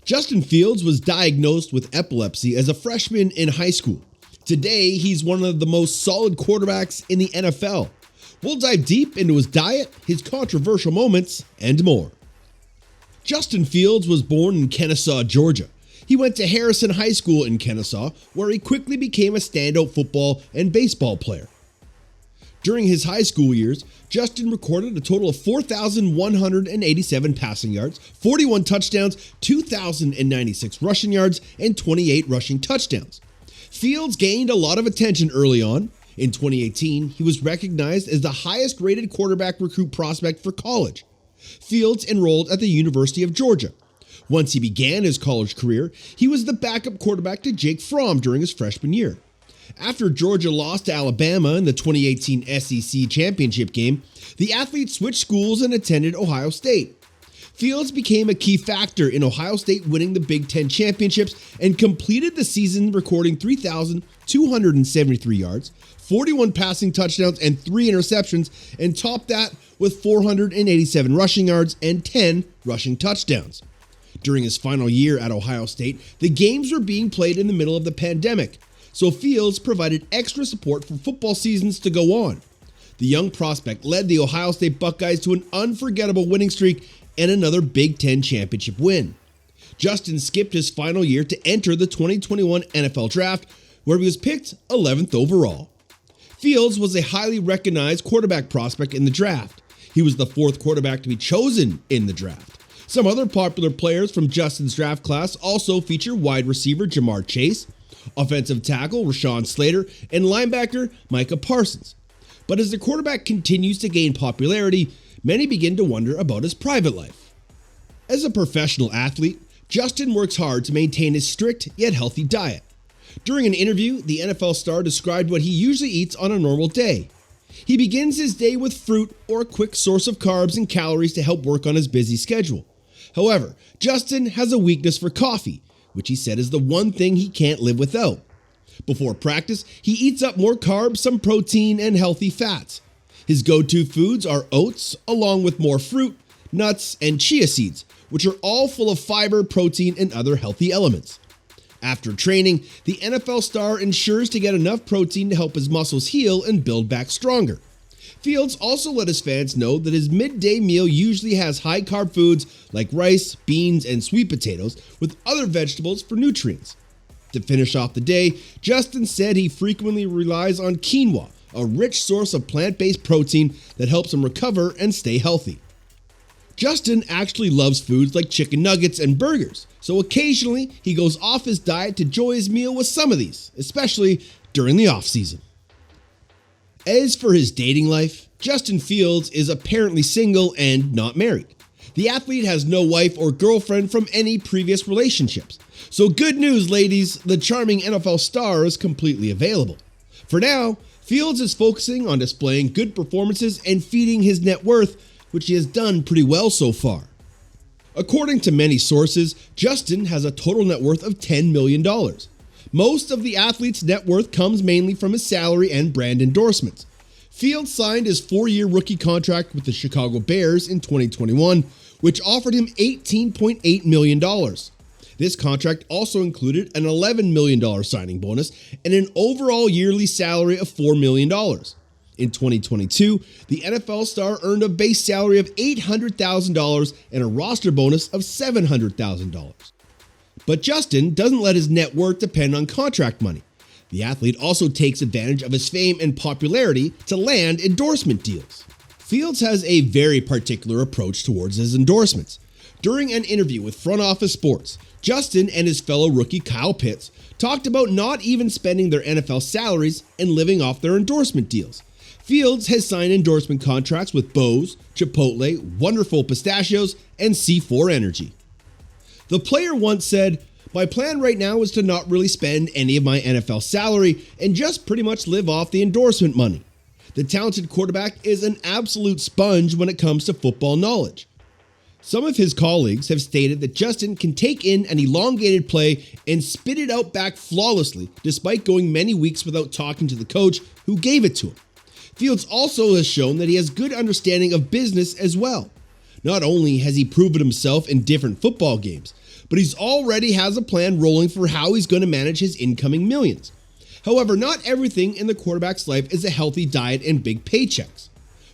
Justin Fields was diagnosed with epilepsy as a freshman in high school. Today, he's one of the most solid quarterbacks in the NFL. We'll dive deep into his diet, his controversial moments, and more. Justin Fields was born in Kennesaw, Georgia. He went to Harrison High School in Kennesaw, where he quickly became a standout football and baseball player. During his high school years, Justin recorded a total of 4,187 passing yards, 41 touchdowns, 2,096 rushing yards, and 28 rushing touchdowns. Fields gained a lot of attention early on. In 2018, he was recognized as the highest-rated quarterback recruit prospect for college. Fields enrolled at the University of Georgia. Once he began his college career, he was the backup quarterback to Jake Fromm during his freshman year. After Georgia lost to Alabama in the 2018 SEC championship game, the athlete switched schools and attended Ohio State. Fields became a key factor in Ohio State winning the Big Ten championships and completed the season recording 3,273 yards, 41 passing touchdowns, and 3 interceptions, and topped that with 487 rushing yards and 10 rushing touchdowns. During his final year at Ohio State, the games were being played in the middle of the pandemic, so Fields provided extra support for football seasons to go on. The young prospect led the Ohio State Buckeyes to an unforgettable winning streak and another Big Ten championship win. Justin skipped his final year to enter the 2021 NFL Draft, where he was picked 11th overall. Fields was a highly recognized quarterback prospect in the draft. He was the 4th quarterback to be chosen in the draft. Some other popular players from Justin's draft class also feature wide receiver Jamar Chase, offensive tackle Rashawn Slater, and linebacker Micah Parsons. But as the quarterback continues to gain popularity, many begin to wonder about his private life. As a professional athlete, Justin works hard to maintain his strict yet healthy diet. During an interview, the NFL star described what he usually eats on a normal day. He begins his day with fruit or a quick source of carbs and calories to help work on his busy schedule. However, Justin has a weakness for coffee, which he said is the one thing he can't live without. Before practice, he eats up more carbs, some protein, and healthy fats. His go-to foods are oats, along with more fruit, nuts, and chia seeds, which are all full of fiber, protein, and other healthy elements. After training, the NFL star ensures to get enough protein to help his muscles heal and build back stronger. Fields also let his fans know that his midday meal usually has high-carb foods like rice, beans, and sweet potatoes, with other vegetables for nutrients. To finish off the day, Justin said he frequently relies on quinoa, a rich source of plant-based protein that helps him recover and stay healthy. Justin actually loves foods like chicken nuggets and burgers, so occasionally he goes off his diet to enjoy his meal with some of these, especially during the off-season. As for his dating life, Justin Fields is apparently single and not married. The athlete has no wife or girlfriend from any previous relationships. So good news, ladies, the charming NFL star is completely available. For now, Fields is focusing on displaying good performances and feeding his net worth, which he has done pretty well so far. According to many sources, Justin has a total net worth of $10 million. Most of the athlete's net worth comes mainly from his salary and brand endorsements. Fields signed his 4-year rookie contract with the Chicago Bears in 2021, which offered him $18.8 million. This contract also included an $11 million signing bonus and an overall yearly salary of $4 million. In 2022, the NFL star earned a base salary of $800,000 and a roster bonus of $700,000. But Justin doesn't let his net worth depend on contract money. The athlete also takes advantage of his fame and popularity to land endorsement deals. Fields has a very particular approach towards his endorsements. During an interview with Front Office Sports, Justin and his fellow rookie Kyle Pitts talked about not even spending their NFL salaries and living off their endorsement deals. Fields has signed endorsement contracts with Bose, Chipotle, Wonderful Pistachios, and C4 Energy. The player once said, "My plan right now is to not really spend any of my NFL salary and just pretty much live off the endorsement money." The talented quarterback is an absolute sponge when it comes to football knowledge. Some of his colleagues have stated that Justin can take in an elongated play and spit it out back flawlessly, despite going many weeks without talking to the coach who gave it to him. Fields also has shown that he has good understanding of business as well. Not only has he proven himself in different football games, but he's already has a plan rolling for how he's going to manage his incoming millions. However, not everything in the quarterback's life is a healthy diet and big paychecks.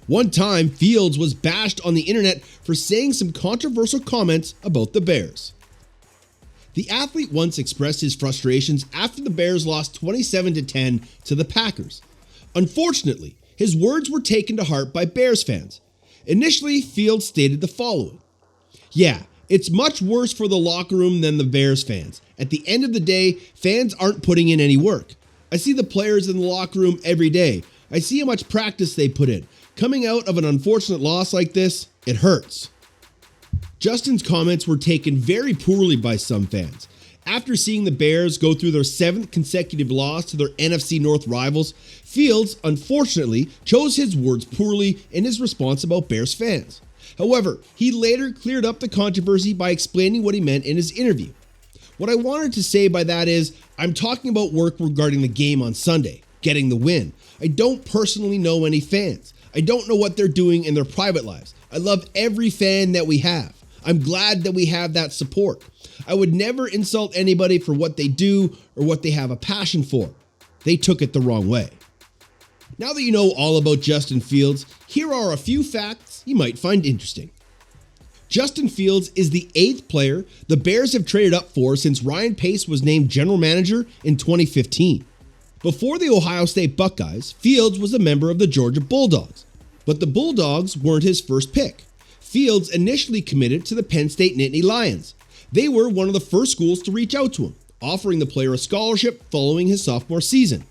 One time, Fields was bashed on the internet for saying some controversial comments about the Bears. The athlete once expressed his frustrations after the Bears lost 27-10 to the Packers. Unfortunately, his words were taken to heart by Bears fans. Initially, Fields stated the following: "Yeah, it's much worse for the locker room than the Bears fans. At the end of the day, fans aren't putting in any work. I see the players in the locker room every day. I see how much practice they put in. Coming out of an unfortunate loss like this, it hurts." Justin's comments were taken very poorly by some fans. After seeing the Bears go through their 7th consecutive loss to their NFC North rivals, Fields, unfortunately, chose his words poorly in his response about Bears fans. However, he later cleared up the controversy by explaining what he meant in his interview. What I wanted to say by that is, I'm talking about work regarding the game on Sunday, getting the win. I don't personally know any fans. I don't know what they're doing in their private lives. I love every fan that we have. I'm glad that we have that support. I would never insult anybody for what they do or what they have a passion for. They took it the wrong way. Now that you know all about Justin Fields, here are a few facts you might find interesting. Justin Fields is the 8th player the Bears have traded up for since Ryan Pace was named general manager in 2015. Before the Ohio State Buckeyes, Fields was a member of the Georgia Bulldogs, but the Bulldogs weren't his first pick. Fields initially committed to the Penn State Nittany Lions. They were one of the first schools to reach out to him, offering the player a scholarship following his sophomore season.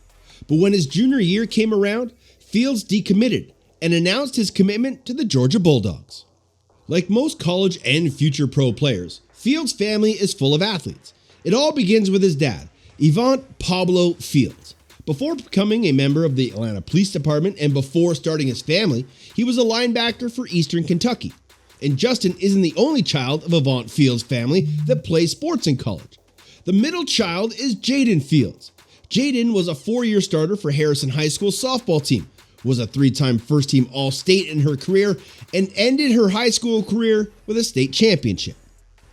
But when his junior year came around, Fields decommitted and announced his commitment to the Georgia Bulldogs. Like most college and future pro players, Fields' family is full of athletes. It all begins with his dad, Ivan Pablo Fields. Before becoming a member of the Atlanta Police Department and before starting his family, he was a linebacker for Eastern Kentucky. And Justin isn't the only child of Avant Fields' family that plays sports in college. The middle child is Jaden Fields. Jaden was a 4-year starter for Harrison High School's softball team, was a 3-time first-team All-State in her career, and ended her high school career with a state championship.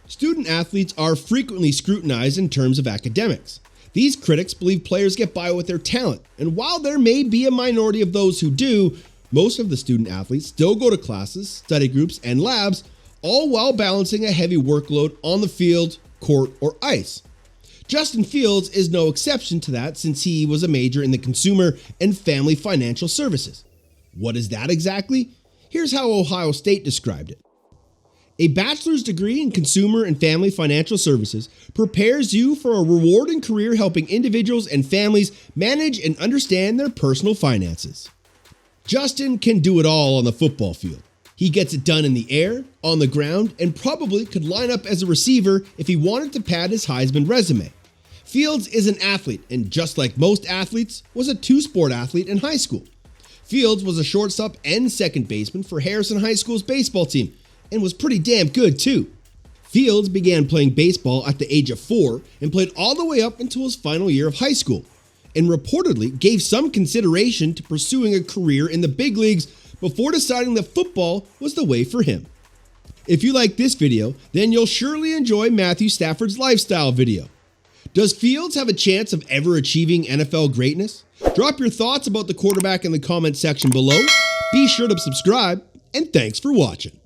Student athletes are frequently scrutinized in terms of academics. These critics believe players get by with their talent, and while there may be a minority of those who do, most of the student athletes still go to classes, study groups, and labs, all while balancing a heavy workload on the field, court, or ice. Justin Fields is no exception to that since he was a major in the consumer and family financial services. What is that exactly? Here's how Ohio State described it. A bachelor's degree in consumer and family financial services prepares you for a rewarding career helping individuals and families manage and understand their personal finances. Justin can do it all on the football field. He gets it done in the air, on the ground, and probably could line up as a receiver if he wanted to pad his Heisman resume. Fields is an athlete, and just like most athletes, was a 2-sport athlete in high school. Fields was a shortstop and second baseman for Harrison High School's baseball team, and was pretty damn good too. Fields began playing baseball at the age of 4 and played all the way up until his final year of high school, and reportedly gave some consideration to pursuing a career in the big leagues before deciding that football was the way for him. If you like this video, then you'll surely enjoy Matthew Stafford's lifestyle video. Does Fields have a chance of ever achieving NFL greatness? Drop your thoughts about the quarterback in the comment section below. Be sure to subscribe, and thanks for watching.